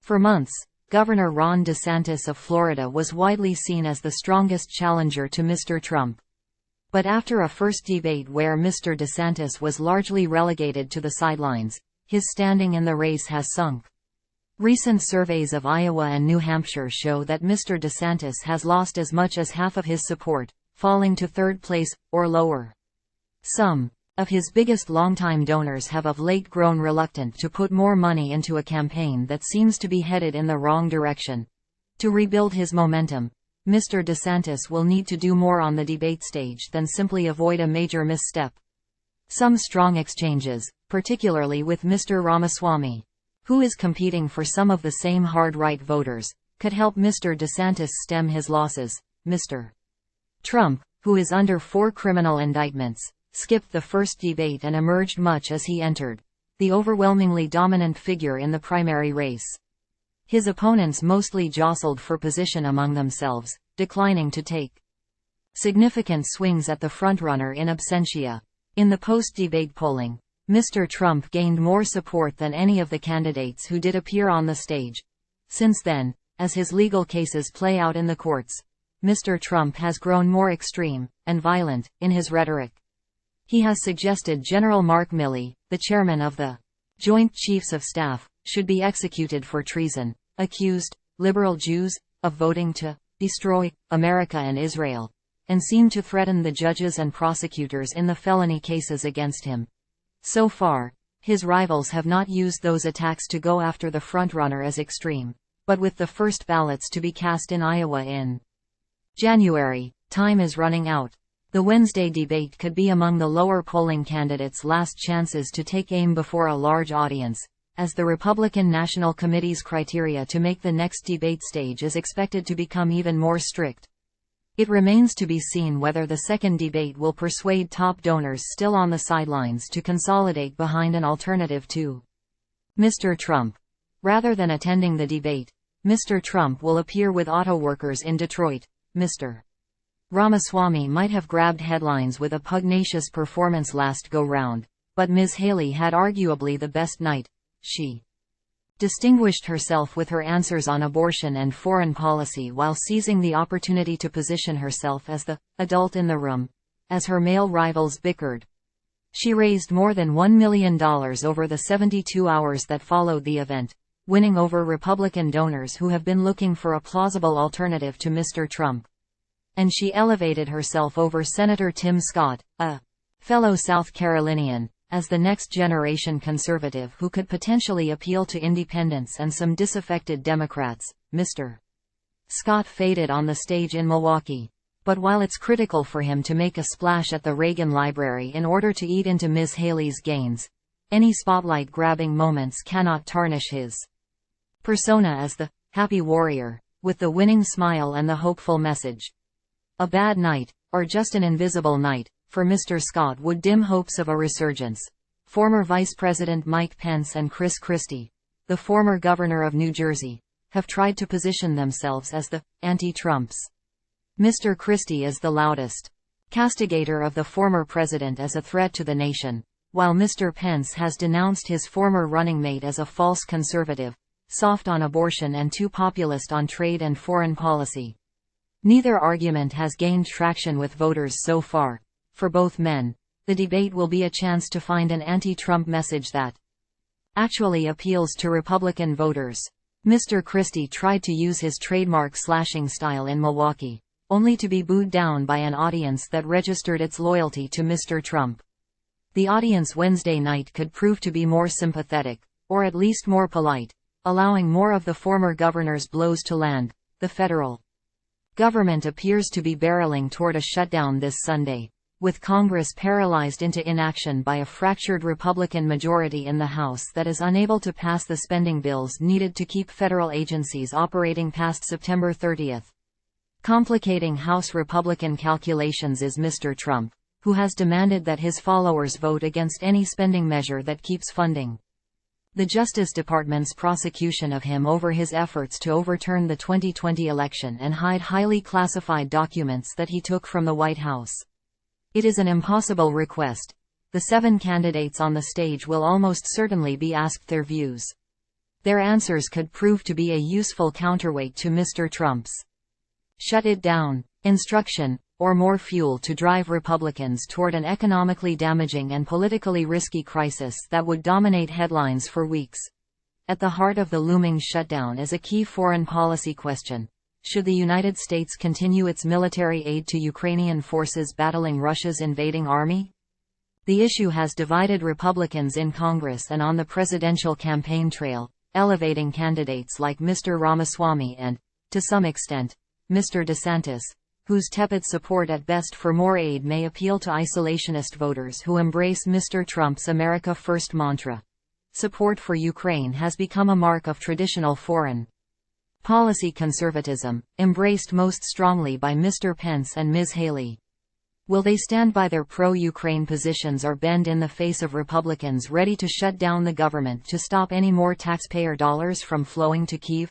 For months, Governor Ron DeSantis of Florida was widely seen as the strongest challenger to Mr. Trump. But after a first debate where Mr. DeSantis was largely relegated to the sidelines, his standing in the race has sunk. Recent surveys of Iowa and New Hampshire show that Mr. DeSantis has lost as much as half of his support, falling to third place, or lower. Some of his biggest longtime donors have of late grown reluctant to put more money into a campaign that seems to be headed in the wrong direction. To rebuild his momentum, Mr. DeSantis will need to do more on the debate stage than simply avoid a major misstep. Some strong exchanges, particularly with Mr. Ramaswamy, who is competing for some of the same hard-right voters, could help Mr. DeSantis stem his losses. Mr. Trump, who is under 4 criminal indictments, skipped the first debate and emerged much as he entered, the overwhelmingly dominant figure in the primary race. His opponents mostly jostled for position among themselves, declining to take significant swings at the frontrunner in absentia. In the post-debate polling, Mr. Trump gained more support than any of the candidates who did appear on the stage. Since then, as his legal cases play out in the courts, Mr. Trump has grown more extreme and violent in his rhetoric. He has suggested General Mark Milley, the chairman of the Joint Chiefs of Staff, should be executed for treason, accused liberal Jews of voting to destroy America and Israel, and seemed to threaten the judges and prosecutors in the felony cases against him. So far, his rivals have not used those attacks to go after the frontrunner as extreme, but with the first ballots to be cast in Iowa in January, time is running out. The Wednesday debate could be among the lower polling candidates' last chances to take aim before a large audience, as the Republican National Committee's criteria to make the next debate stage is expected to become even more strict. It remains to be seen whether the second debate will persuade top donors still on the sidelines to consolidate behind an alternative to Mr. Trump. Rather than attending the debate, Mr. Trump will appear with auto workers in Detroit. Mr. Ramaswamy might have grabbed headlines with a pugnacious performance last go-round, but Ms. Haley had arguably the best night. She distinguished herself with her answers on abortion and foreign policy while seizing the opportunity to position herself as the adult in the room, as her male rivals bickered. She raised more than $1 million over the 72 hours that followed the event, winning over Republican donors who have been looking for a plausible alternative to Mr. Trump. And she elevated herself over Senator Tim Scott, a fellow South Carolinian, as the next-generation conservative who could potentially appeal to independents and some disaffected Democrats. Mr. Scott faded on the stage in Milwaukee. But while it's critical for him to make a splash at the Reagan Library in order to eat into Ms. Haley's gains, any spotlight-grabbing moments cannot tarnish his persona as the happy warrior, with the winning smile and the hopeful message. A bad night, or just an invisible night, for Mr. Scott would dim hopes of a resurgence. Former Vice President Mike Pence and Chris Christie, the former governor of New Jersey, have tried to position themselves as the anti-Trumps. Mr. Christie is the loudest castigator of the former president as a threat to the nation, while Mr. Pence has denounced his former running mate as a false conservative, soft on abortion and too populist on trade and foreign policy. Neither argument has gained traction with voters so far. For both men, the debate will be a chance to find an anti-Trump message that actually appeals to Republican voters. Mr. Christie tried to use his trademark slashing style in Milwaukee, only to be booed down by an audience that registered its loyalty to Mr. Trump. The audience Wednesday night could prove to be more sympathetic, or at least more polite, allowing more of the former governor's blows to land. The federal government appears to be barreling toward a shutdown this Sunday, with Congress paralyzed into inaction by a fractured Republican majority in the House that is unable to pass the spending bills needed to keep federal agencies operating past September 30. Complicating House Republican calculations is Mr. Trump, who has demanded that his followers vote against any spending measure that keeps funding the Justice Department's prosecution of him over his efforts to overturn the 2020 election and hide highly classified documents that he took from the White House. It is an impossible request. The 7 candidates on the stage will almost certainly be asked their views. Their answers could prove to be a useful counterweight to Mr. Trump's "shut it down" instruction, or more fuel to drive Republicans toward an economically damaging and politically risky crisis that would dominate headlines for weeks. At the heart of the looming shutdown is a key foreign policy question. Should the United States continue its military aid to Ukrainian forces battling Russia's invading army? The issue has divided Republicans in Congress and on the presidential campaign trail, elevating candidates like Mr. Ramaswamy and, to some extent, Mr. DeSantis, whose tepid support at best for more aid may appeal to isolationist voters who embrace Mr. Trump's America First mantra. Support for Ukraine has become a mark of traditional foreign policy conservatism, embraced most strongly by Mr. Pence and Ms. Haley. Will they stand by their pro-Ukraine positions or bend in the face of Republicans ready to shut down the government to stop any more taxpayer dollars from flowing to Kyiv?